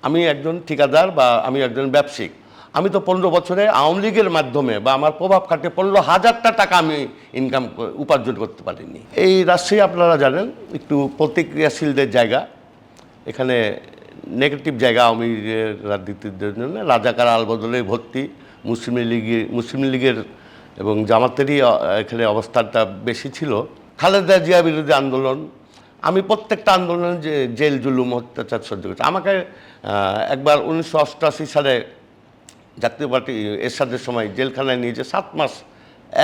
আমি একজন ঠিকাদার বা আমি একজন ব্যবসায়িক। আমি তো ১৫ বছরে আওয়ামী লীগের মাধ্যমে বা আমার প্রভাব খাটিয়ে ১৫,০০০ টাকা আমি উপার্জন করতে পারিনি। এই রাজশাহী আপনারা জানেন একটু প্রতিক্রিয়াশীলদের জায়গা। এখানে নেগেটিভ জায়গা আওয়ামী লীগের রাজনীতির জন্য রাজাকার আলবদলে ভর্তি মুসলিম লীগের এবং জামাতেরই এখানে অবস্থানটা বেশি ছিল। খালেদা জিয়া বিরোধী আন্দোলন, আমি প্রত্যেকটা আন্দোলনে যে জেল জুলুম অত্যাচার সহ্য করেছি। আমাকে একবার ১৯৮৮ সালে জাতীয় পার্টি এরশাদের সময় জেলখানায় নিয়ে যে ৭ মাস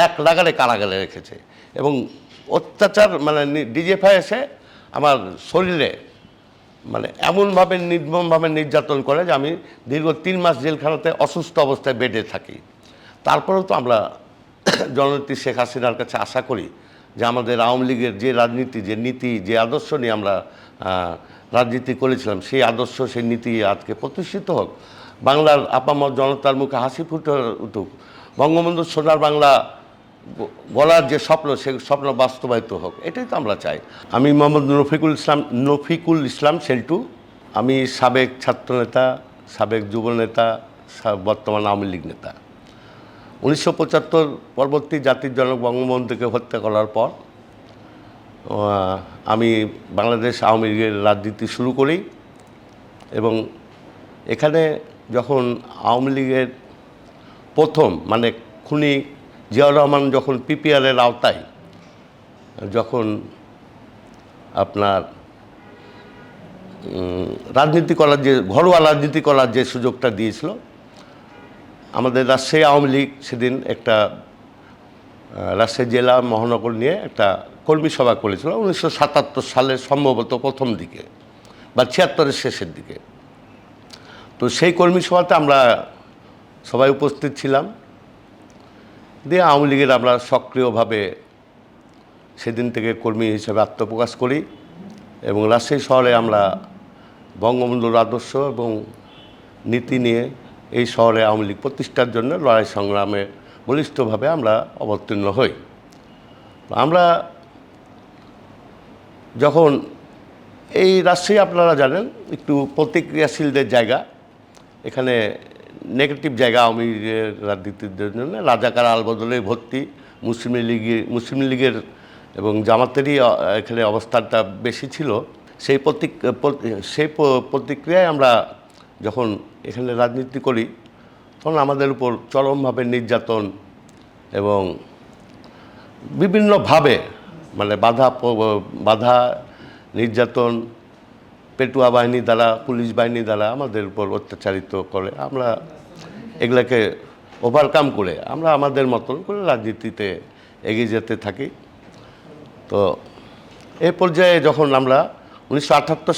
এক লাগারে কারাগারে রেখেছে এবং অত্যাচার মানে ডিজিএফআই এসে আমার শরীরে মানে এমনভাবে নির্মমভাবে নির্যাতন করে যে আমি দীর্ঘ ৩ মাস জেলখানাতে অসুস্থ অবস্থায় বেডে থাকি। তারপরেও তো আমরা জননেত্রী শেখ হাসিনার কাছে আশা করি যে আমাদের আওয়ামী লীগের যে রাজনীতি, যে নীতি, যে আদর্শ নিয়ে আমরা রাজনীতি করেছিলাম, সেই আদর্শ সেই নীতি আজকে প্রতিষ্ঠিত হোক, বাংলার আপামর জনতার মুখে হাসি ফুটে উঠুক, বঙ্গবন্ধু সোনার বাংলা গড়ার যে স্বপ্ন সে স্বপ্ন বাস্তবায়িত হোক, এটাই তো আমরা চাই। আমি মোহাম্মদ রফিকুল ইসলাম সেল্টু। আমি সাবেক ছাত্রনেতা, সাবেক যুবনেতা, বর্তমান আওয়ামী লীগ নেতা। ১৯৭৫ পরবর্তী জাতির জনক বঙ্গবন্ধুকে হত্যা করার পর আমি বাংলাদেশ আওয়ামী লীগের রাজনীতি শুরু করি এবং এখানে যখন আওয়ামী লীগের প্রথম মানে খুনি জিয়াউর রহমান যখন পিপিআরের আওতায় যখন আপনার রাজনীতি করার যে ঘরোয়া রাজনীতি করার যে সুযোগটা দিয়েছিল, আমাদের রাজশাহী আওয়ামী লীগ সেদিন একটা রাজশাহী জেলা মহানগর নিয়ে একটা কর্মী সভা করেছিল ১৯৭৭ সালের সম্ভবত প্রথম দিকে বা ৭৬-এর শেষের দিকে। তো সেই কর্মী সভাতে আমরা সবাই উপস্থিত ছিলাম। দিয়ে আওয়ামী লীগের আমরা সক্রিয়ভাবে সেদিন থেকে কর্মী হিসেবে আত্মপ্রকাশ করি এবং রাজশাহী শহরে আমরা বঙ্গবন্ধুর আদর্শ এবং নীতি নিয়ে এই শহরে আওয়ামী লীগ প্রতিষ্ঠার জন্য লড়াই সংগ্রামে বলিষ্ঠভাবে আমরা অবতীর্ণ হই। আমরা যখন এই রাজশাহী আপনারা জানেন একটু প্রতিক্রিয়াশীলদের জায়গা, এখানে নেগেটিভ জায়গা আওয়ামী লীগের রাজনীতির জন্য রাজাকার আলবদলে ভর্তি মুসলিম লীগের এবং জামাতেরই এখানে অবস্থানটা বেশি ছিল। সেই প্রতিক্রিয়ায় আমরা যখন এখানে রাজনীতি করি তখন আমাদের উপর চরমভাবে নির্যাতন এবং বিভিন্নভাবে মানে বাধা নির্যাতন পেটুয়া বাহিনী দ্বারা, পুলিশ বাহিনী দ্বারা আমাদের উপর অত্যাচারিত করে। আমরা এগুলাকে ওভারকাম করে আমরা আমাদের মতন করে রাজনীতিতে এগিয়ে যেতে থাকি। তো এই পর্যায়ে যখন আমরা ১৯৭৮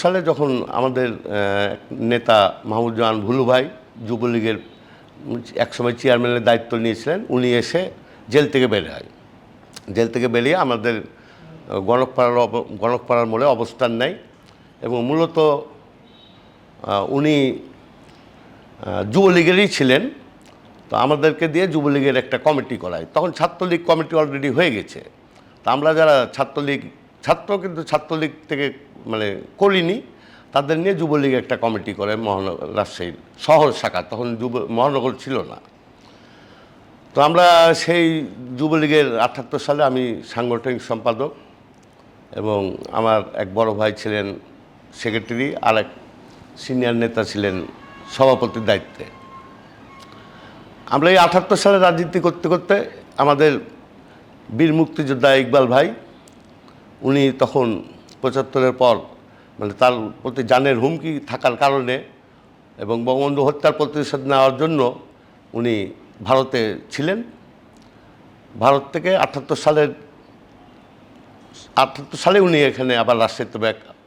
সালে যখন আমাদের নেতা মাহমুদুজ্জামান ভুলু ভাই যুবলীগের একসময় চেয়ারম্যানের দায়িত্ব নিয়েছিলেন, উনি এসে জেল থেকে বের হয়। জেল থেকে বেরিয়ে আমাদের গণকপাড়ার মোড়ে অবস্থান নেয় এবং মূলত উনি যুবলীগেরই ছিলেন। তো আমাদেরকে দিয়ে যুবলীগের একটা কমিটি করায়। তখন ছাত্রলীগ কমিটি অলরেডি হয়ে গেছে। তা আমরা যারা কিন্তু ছাত্রলীগ থেকে মানে করিনি, তাদের নিয়ে যুবলীগ একটা কমিটি করে রাজশাহীর শহর শাখা, তখন মহানগর ছিল না। তো আমরা সেই যুবলীগের ৭৮ সালে আমি সাংগঠনিক সম্পাদক এবং আমার এক বড় ভাই ছিলেন সেক্রেটারি, আর এক সিনিয়র নেতা ছিলেন সভাপতির দায়িত্বে। আমরা এই ৭৮ সালে রাজনীতি করতে করতে আমাদের বীর মুক্তিযোদ্ধা ইকবাল ভাই, উনি তখন ৭৫-এর পর মানে তার প্রতি জানের হুমকি থাকার কারণে এবং বঙ্গবন্ধু হত্যার প্রতিশোধ নেওয়ার জন্য উনি ভারতে ছিলেন। ভারত থেকে ৭৮ সালে উনি এখানে আবার রাজশাহীতে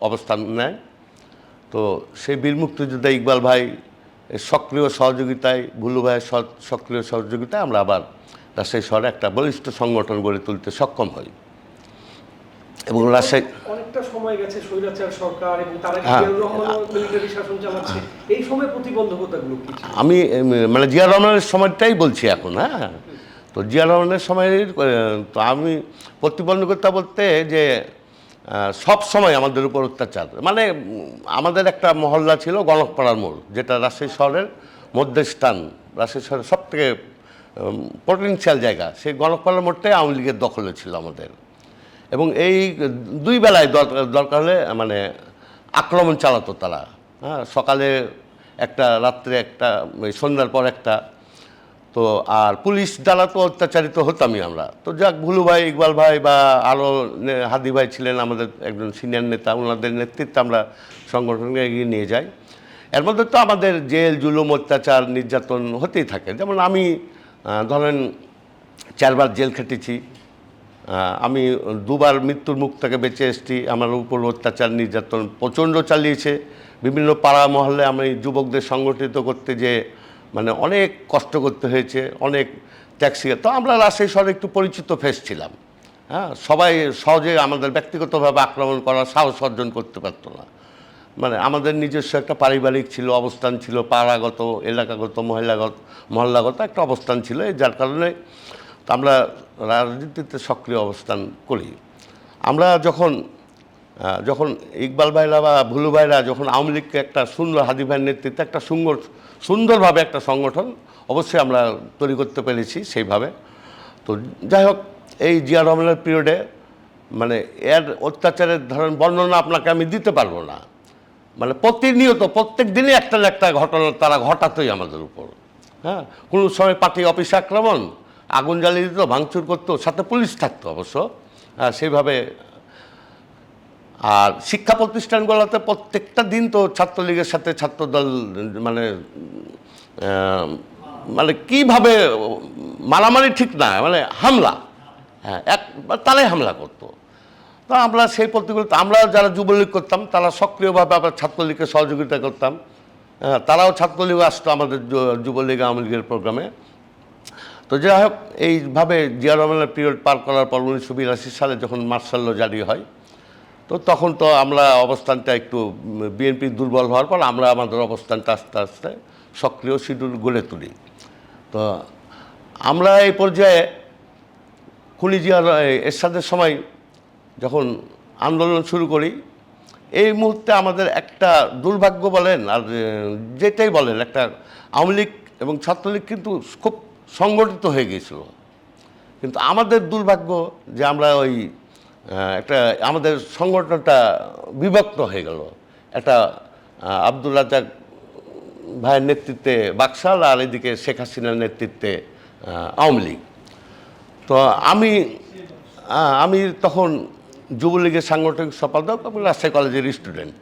অবস্থান নেয়। তো সেই বীর মুক্তিযোদ্ধা ইকবাল ভাই সক্রিয় সহযোগিতায়, ভুলু ভাইয়ের সক্রিয় সহযোগিতায় আমরা আবার রাজশাহী শহরে একটা বলিষ্ঠ সংগঠন গড়ে তুলতে সক্ষম হই এবং রাজশাহী অনেকটা সময় গেছে স্বৈরাচার সরকার এবং তারা জিয়াউর রহমান মিলিটারি শাসন চালাচ্ছে, এই সময় প্রতিবন্ধকতাগুলো কি ছিল? আমি মানে জিয়াউর রহমানের সময়টাই বলছি এখন। হ্যাঁ, তো জিয়াউর রহমানের সময়ের তো আমি প্রতিবন্ধকতা বলতে যে সব সময় আমাদের উপর অত্যাচার, মানে আমাদের একটা মহল্লা ছিল গণকপাড়ার মোড়, যেটা রাজশাহী শহরের মধ্যস্থান, রাজশাহী শহরের সব থেকে পটেনশিয়াল জায়গা, সেই গণকপাড়ার মোড়টাই আওয়ামী লীগের দখলে ছিল আমাদের। এবং এই দুই বেলায় দরকার হলে মানে আক্রমণ চালাতো তারা, হ্যাঁ, সকালে একটা, রাত্রে একটা, সন্ধ্যার পর একটা। তো আর পুলিশ দ্বারা তো অত্যাচারিত হতামই আমরা। তো যাক, ভুলু ভাই, ইকবাল ভাই বা আরও হাদি ভাই ছিলেন আমাদের একজন সিনিয়র নেতা, ওনাদের নেতৃত্বে আমরা সংগঠনকে এগিয়ে নিয়ে যাই। এর মধ্যে তো আমাদের জেল, জুলুম, অত্যাচার, নির্যাতন হতেই থাকে। যেমন আমি ধরেন 4 বার জেল খেটেছি, আমি 2 বার মৃত্যুর মুখ থেকে বেঁচে এসেছি। আমার উপর অত্যাচার, নির্যাতন প্রচণ্ড চালিয়েছে। বিভিন্ন পাড়া মহল্লে আমি যুবকদের সংগঠিত করতে যে মানে অনেক কষ্ট করতে হয়েছে, অনেক ট্যাক্সি। তো আমরা রাজশাহী শহরে একটু পরিচিত ফেস ছিলাম, হ্যাঁ, সবাই সহজে আমাদের ব্যক্তিগতভাবে আক্রমণ করার সাহস অর্জন করতে পারতো না। মানে আমাদের নিজস্ব একটা পারিবারিক ছিল, অবস্থান ছিল, পাড়াগত, এলাকাগত, মহল্লাগত একটা অবস্থান ছিল, যার কারণে আমরা রাজনীতিতে সক্রিয় অবস্থান করি। আমরা যখন ইকবাল ভাইরা বা ভুলু ভাইরা যখন আওয়ামী লীগকে একটা সুন্দর, হাদি ভাইয়ের নেতৃত্বে একটা সুন্দরভাবে একটা সংগঠন অবশ্যই আমরা তৈরি করতে পেরেছি সেইভাবে। তো যাই হোক, এই জিয়া রহমানের পিরিয়ডে মানে এর অত্যাচারের ধরেন বর্ণনা আপনাকে আমি দিতে পারবো না। মানে প্রতিনিয়ত প্রত্যেক দিনই একটা না একটা ঘটনা তারা ঘটাতোই আমাদের উপর, হ্যাঁ। কোনো সময় পার্টি অফিসে আক্রমণ, আগুন জ্বালিয়ে দিত, ভাঙচুর করতো, সাথে পুলিশ থাকতো অবশ্য, হ্যাঁ, সেইভাবে। আর শিক্ষা প্রতিষ্ঠানগুলোতে প্রত্যেকটা দিন তো ছাত্রলীগের সাথে ছাত্রদল মানে মানে কীভাবে মারামারি ঠিক না, মানে হামলা, হ্যাঁ, তারাই হামলা করতো। তো আমরা সেই প্রতিকূলতা, আমরা যারা যুবলীগ করতাম তারা সক্রিয়ভাবে আবার ছাত্রলীগকে সহযোগিতা করতাম, হ্যাঁ, তারাও ছাত্রলীগ আসতো আমাদের যুবলীগ আওয়ামী লীগের প্রোগ্রামে। তো যাই হোক, এইভাবে জিয়া রহমানের পিরিয়ড পার করার পর 1982 সালে যখন মার্শাল ল জারি হয়, তো তখন তো আমরা অবস্থানটা একটু বিএনপি দুর্বল হওয়ার পর আমরা আমাদের অবস্থানটা আস্তে আস্তে সক্রিয় শিডিউল গড়ে তুলি। তো আমরা এই পর্যায়ে খুনি জিয়া এরশাদের সময় যখন আন্দোলন শুরু করি, এই মুহূর্তে আমাদের একটা দুর্ভাগ্য বলেন আর যেটাই বলেন, একটা আওয়ামী লীগ এবং ছাত্রলীগ কিন্তু খুব সংগঠিত হয়ে গিয়েছিল। কিন্তু আমাদের দুর্ভাগ্য যে আমরা একটা আমাদের সংগঠনটা বিভক্ত হয়ে গেল। একটা আব্দুল রাজ্জাক ভাইয়ের নেতৃত্বে বাকশাল, আর এদিকে শেখ হাসিনার নেতৃত্বে আওয়ামী লীগ। তো আমি তখন যুবলীগের সাংগঠনিক সম্পাদক এবং রাজশাহী কলেজের স্টুডেন্ট।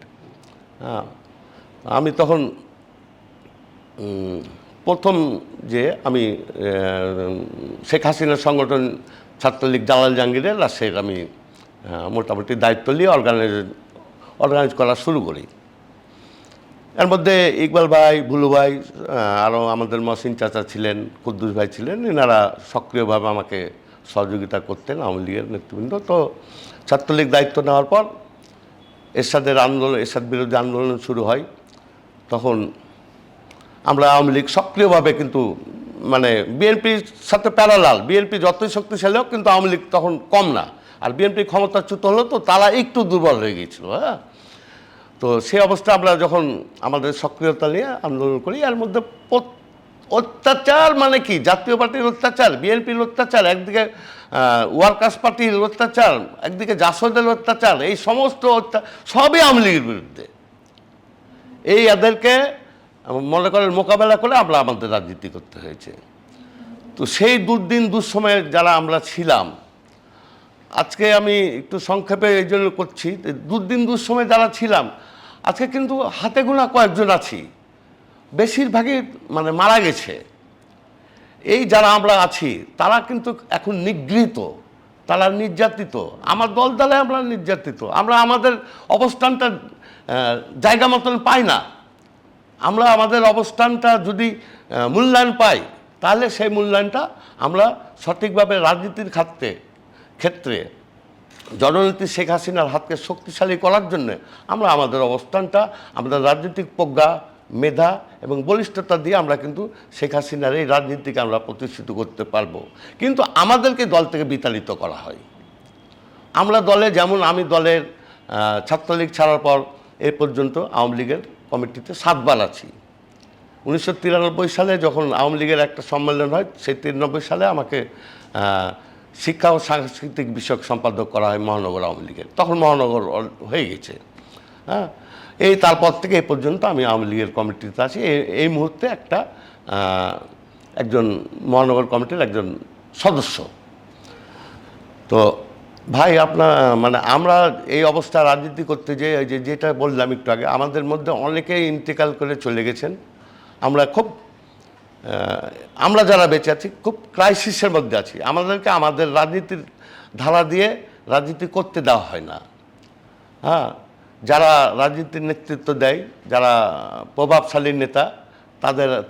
আমি তখন প্রথম যে আমি শেখ হাসিনার সংগঠন ছাত্রলীগ জালাল জাহাঙ্গীরের রাজশাহীর আমি মোটামুটি দায়িত্ব নিয়ে অর্গানাইজ করা শুরু করি। এর মধ্যে ইকবাল ভাই, ভুলু ভাই, আরও আমাদের মহসিন চাচা ছিলেন, কুদ্দুস ভাই ছিলেন, এনারা সক্রিয়ভাবে আমাকে সহযোগিতা করতেন, আওয়ামী লীগের নেতৃবৃন্দ। তো ছাত্রলীগ দায়িত্ব নেওয়ার পর এরশাদ বিরোধী আন্দোলন শুরু হয়। তখন আমরা আওয়ামী লীগ সক্রিয়ভাবে, কিন্তু মানে বিএনপির সাথে প্যারালাল, বিএনপি যতই শক্তিশালী হোক কিন্তু আওয়ামী লীগ তখন কম না। আর বিএনপি ক্ষমতাচ্যুত হলো তো তারা একটু দুর্বল হয়ে গিয়েছিল, হ্যাঁ। তো সেই অবস্থা আমরা যখন আমাদের সক্রিয়তা নিয়ে আন্দোলন করি, এর মধ্যে অত্যাচার মানে কি, জাতীয় পার্টির অত্যাচার, বিএনপির অত্যাচার, একদিকে ওয়ার্কার্স পার্টির অত্যাচার, একদিকে জাসদের অত্যাচার, এই সমস্ত সবই আওয়ামী লীগের বিরুদ্ধে। এদেরকে মনে করেন মোকাবেলা করে আমরা আমাদের রাজনীতি করতে হয়েছে। তো সেই দুর্দিন দুঃসময়ে যারা আমরা ছিলাম, আজকে আমি একটু সংক্ষেপে এই জন্য করছি, দুর্দিন দুঃসময়ে যারা ছিলাম, আজকে কিন্তু হাতে গোনা কয়েকজন আছি, বেশিরভাগই মানে মারা গেছে। এই যারা আমরা আছি তারা কিন্তু এখন নিগৃহীত, তারা নির্যাতিত, আমার দলে আমরা নির্যাতিত, আমরা আমাদের অবস্থানটা জায়গা মতন পাই না। আমরা আমাদের অবস্থানটা যদি মূল্যায়ন পাই, তাহলে সেই মূল্যায়নটা আমরা সঠিকভাবে রাজনীতির ক্ষেত্রে জননেত্রী শেখ হাসিনার হাতকে শক্তিশালী করার জন্য আমরা আমাদের অবস্থানটা, আমাদের রাজনৈতিক প্রজ্ঞা, মেধা এবং বলিষ্ঠতা দিয়ে আমরা কিন্তু শেখ হাসিনার এই রাজনীতিকে আমরা প্রতিষ্ঠিত করতে পারবো। কিন্তু আমাদেরকে দল থেকে বিতাড়িত করা হয়। আমরা দলে, যেমন আমি দলের ছাত্রলীগ ছাড়ার পর এ পর্যন্ত আওয়ামী লীগের কমিটিতে 7 বার আছি। 1993 সালে যখন আওয়ামী লীগের একটা সম্মেলন হয়, সেই 93 সালে আমাকে শিক্ষা ও সাংস্কৃতিক বিষয়ক সম্পাদক করা হয় মহানগর আওয়ামী লীগের। তখন মহানগর হয়ে গেছে। হ্যাঁ, এই তারপর থেকে এই পর্যন্ত আমি আওয়ামী লীগের কমিটিতে আছি। এই মুহূর্তে একজন মহানগর কমিটির একজন সদস্য। তো ভাই, আপনার মানে আমরা এই অবস্থা রাজনীতি করতে যেটা বললাম একটু আগে, আমাদের মধ্যে অনেকেই ইন্তেকাল করে চলে গেছেন। আমরা যারা বেঁচে আছি খুব ক্রাইসিসের মধ্যে আছি। আমাদেরকে আমাদের রাজনীতির ধারা দিয়ে রাজনীতি করতে দেওয়া হয় না। হ্যাঁ, যারা রাজনীতির নেতৃত্ব দেয়, যারা প্রভাবশালী নেতা,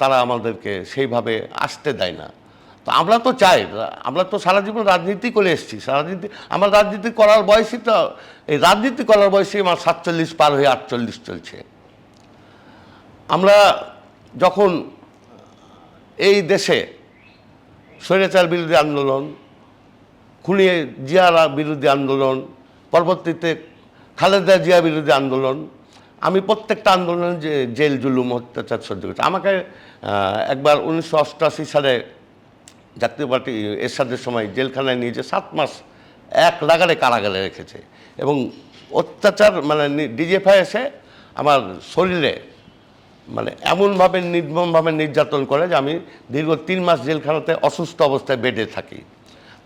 তারা আমাদেরকে সেইভাবে আসতে দেয় না। তো আমরা তো চাই, আমরা তো সারা জীবন রাজনীতি করে এসেছি। আমার রাজনীতি করার বয়সই তো, এই রাজনীতি করার বয়সে আমার 47 পার হয়ে 48 চলছে। আমরা যখন এই দেশে স্বৈরাচার বিরোধী আন্দোলন, খুনি জিয়া বিরোধী আন্দোলন, পরবর্তীতে খালেদা জিয়া বিরোধী আন্দোলন, আমি প্রত্যেকটা আন্দোলনে জেল জুলুম অত্যাচার সহ্য করেছি। আমাকে একবার 1988 সালে জাতীয় পার্টি এরশাদের সময় জেলখানায় নিয়ে যে 7 মাস এক লাগারে কারাগারে রেখেছে এবং অত্যাচার মানে ডিজিএফআই এসে আমার শরীরে মানে এমনভাবে নির্মমভাবে নির্যাতন করে যে আমি দীর্ঘ 3 মাস জেলখানাতে অসুস্থ অবস্থায় বেডে থাকি।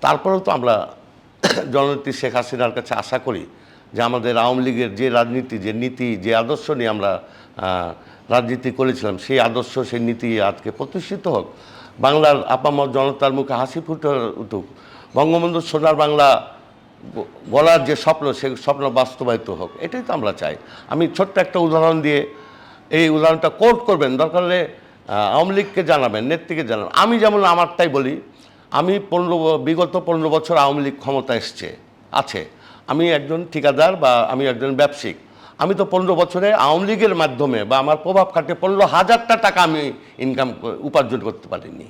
তারপরেও তো আমরা জননেত্রী শেখ হাসিনার কাছে আশা করি যে আমাদের আওয়ামী লীগের যে রাজনীতি, যে নীতি, যে আদর্শ নিয়ে আমরা রাজনীতি করেছিলাম, সেই আদর্শ, সেই নীতি আজকে প্রতিষ্ঠিত হোক। বাংলার আপামর জনতার মুখে হাসি ফুটে উঠুক। বঙ্গবন্ধুর সোনার বাংলা গড়ার যে স্বপ্ন, সেই স্বপ্ন বাস্তবায়িত হোক, এটাই তো আমরা চাই। আমি ছোট্ট একটা উদাহরণ দিয়ে, এই উদাহরণটা কোট করবেন, দরকার হলে আওয়ামী লীগকে জানাবেন, নেত্রীকে জানাবেন। আমি যেমন আমারটাই বলি, আমি বিগত 15 বছর আওয়ামী লীগ ক্ষমতা আছে। আমি একজন ঠিকাদার বা আমি একজন ব্যবসায়িক। আমি তো 15 বছরে আওয়ামী লীগের মাধ্যমে বা আমার প্রভাব খাটে 15,000টা টাকা আমি উপার্জন করতে পারিনি।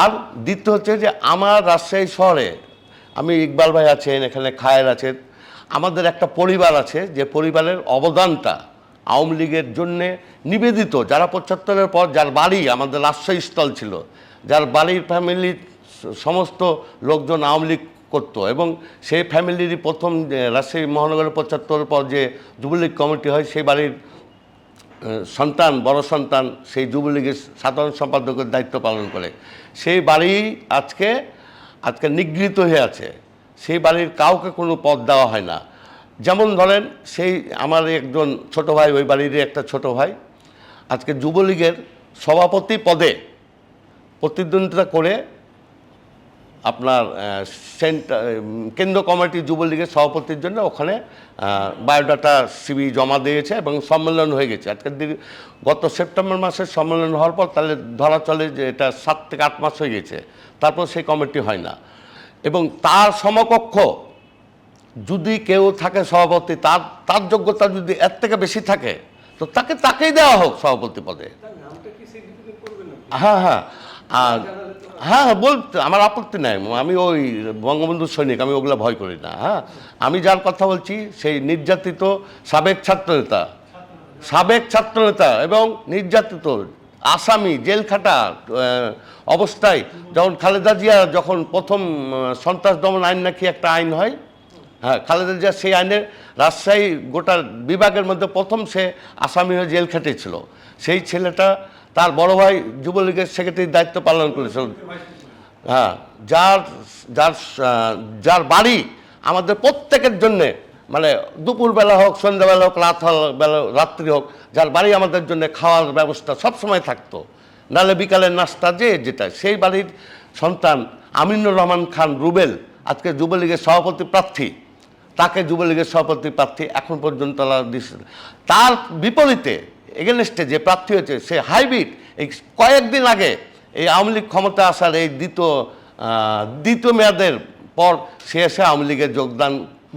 আর দ্বিতীয় হচ্ছে যে আমার রাজশাহী শহরে, আমি ইকবাল ভাই আছেন, এখানে খায়ের আছেন, আমাদের একটা পরিবার আছে যে পরিবারের অবদানটা আওয়ামী লীগের জন্যে নিবেদিত। যারা 75-এর পর, যার বাড়ি আমাদের রাজশাহী স্থল ছিল, যার বাড়ির ফ্যামিলির সমস্ত লোকজন আওয়ামী লীগ করতো এবং সেই ফ্যামিলিরই প্রথম রাজশাহী মহানগরের 75-এর পর যে যুবলীগ কমিটি হয়, সেই বাড়ির সন্তান, বড় সন্তান সেই যুবলীগের সাধারণ সম্পাদকের দায়িত্ব পালন করে। সেই বাড়ি আজকে নিগৃহীত হয়ে আছে। সেই বাড়ির কাউকে কোনো পদ দেওয়া হয় না। যেমন ধরেন, সেই আমার একজন ছোট ভাই, ওই বাড়িরই একটা ছোট ভাই আজকে যুবলীগের সভাপতি পদে প্রতিদ্বন্দ্বিতা করে আপনার কেন্দ্র কমিটি যুবলীগের সভাপতির জন্য ওখানে বায়োডাটা সিভি জমা দিয়েছে এবং সম্মেলন হয়ে গেছে। গত সেপ্টেম্বর মাসের সম্মেলন হওয়ার পর তাহলে ধরা চলে যে এটা 7 থেকে 8 মাস হয়ে গেছে, তারপর সেই কমিটি হয় না। এবং তার সমকক্ষ যদি কেউ থাকে সভাপতি, তার যোগ্যতা যদি এর থেকে বেশি থাকে, তো তাকেই দেওয়া হোক সভাপতি পদে। হ্যাঁ, বলতে আমার আপত্তি নাই। আমি ওই বঙ্গবন্ধুর সৈনিক, আমি ওগুলো ভয় করি না। হ্যাঁ, আমি যার কথা বলছি সেই নির্যাতিত সাবেক ছাত্রনেতা এবং নির্যাতিত আসামি, জেলখাটা অবস্থায় যখন খালেদা জিয়া, যখন প্রথম সন্ত্রাস দমন আইন নাকি একটা আইন হয়, হ্যাঁ, খালেদা জিয়া সেই আইনের রাজশাহী গোটা বিভাগের মধ্যে প্রথম সে আসামি হয়ে জেল খেটেছিল। সেই ছেলেটা তার বড় ভাই যুবলীগের সেক্রেটারির দায়িত্ব পালন করেছিল। হ্যাঁ, যার বাড়ি আমাদের প্রত্যেকের জন্যে, মানে দুপুরবেলা হোক, সন্ধ্যাবেলা হোক, রাত্রি হোক, যার বাড়ি আমাদের জন্য খাওয়ার ব্যবস্থা সবসময় থাকতো, নাহলে বিকালের নাস্তা যেটা, সেই বাড়ির সন্তান আমিনুর রহমান খান রুবেল আজকে যুবলীগের সভাপতি প্রার্থী। তাকে যুবলীগের সভাপতি প্রার্থী এখন পর্যন্ত তার বিপরীতে এগেনস্টে যে প্রার্থী হয়েছে সে হাইব্রিড। এই কয়েকদিন আগে এই আওয়ামী লীগ ক্ষমতা আসার এই দ্বিতীয় মেয়াদের পর সে এসে আওয়ামী লীগের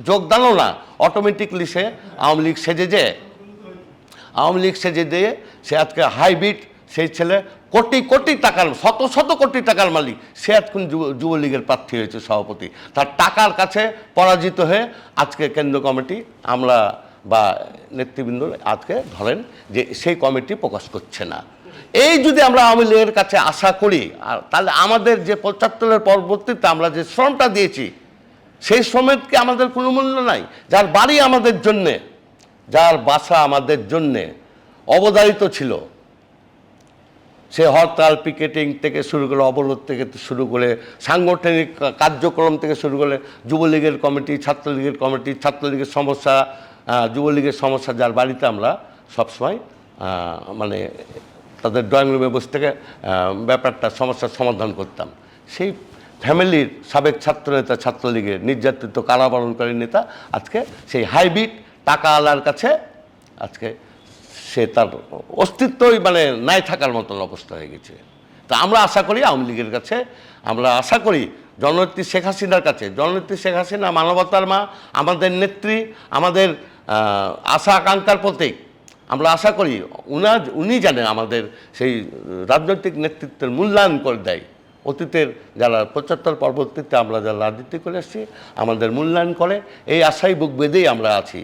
যোগদানও না, অটোমেটিকলি সে আওয়ামী লীগ সেজে দিয়ে সে আজকে হাইব্রিড, সেই ছেলে কোটি কোটি টাকার শত শত কোটি টাকার মালিক, সে এখন যুবলীগের প্রার্থী হয়েছে সভাপতি। তার টাকার কাছে পরাজিত হয়ে আজকে কেন্দ্র কমিটি আমরা বা নেতৃবৃন্দ আজকে ধরেন যে সেই কমিটি প্রকাশ করছে না। এই যদি আমরা আওয়ামী লীগের কাছে আশা করি, আর তাহলে আমাদের যে ৭৫-এর পরবর্তীতে আমরা যে শ্রমটা দিয়েছি সেই শ্রমের কি আমাদের কোনো মূল্য নাই? যার বাড়ি আমাদের জন্যে, যার বাসা আমাদের জন্যে অবধারিত ছিল, সে হরতাল পিকেটিং থেকে শুরু করে, অবরোধ থেকে শুরু করে, সাংগঠনিক কার্যক্রম থেকে শুরু করে, যুবলীগের কমিটি, ছাত্রলীগের কমিটি, ছাত্রলীগের সমস্যা, যুবলীগের সমস্যা, যার বাড়িতে আমরা সবসময় মানে তাদের ড্রয়িং রুমে বসে থেকে ব্যাপারটা সমস্যার সমাধান করতাম। সেই ফ্যামিলির সাবেক ছাত্রনেতা, ছাত্রলীগের নির্যাতিত কারাবরণকারী নেতা আজকে সেই হাইব্রিড টাকাওয়ালার কাছে আজকে সে তার অস্তিত্বই মানে নাই থাকার মতন অবস্থা হয়ে গেছে। তা আমরা আশা করি আওয়ামী লীগের কাছে, আমরা আশা করি জননেত্রী শেখ হাসিনার কাছে, জননেত্রী শেখ হাসিনা মানবতার মা, আমাদের নেত্রী, আমাদের আশা আকাঙ্ক্ষার প্রতীক। আমরা আশা করি উনি জানেন আমাদের সেই রাজনৈতিক নেতৃত্বের মূল্যায়ন করে দেয়। অতীতের যারা ৭৫ পরবর্তীতে আমরা যারা রাজনীতি করে এসেছি আমাদের মূল্যায়ন করে, এই আশাই বুক বেঁধেই আমরা আছি।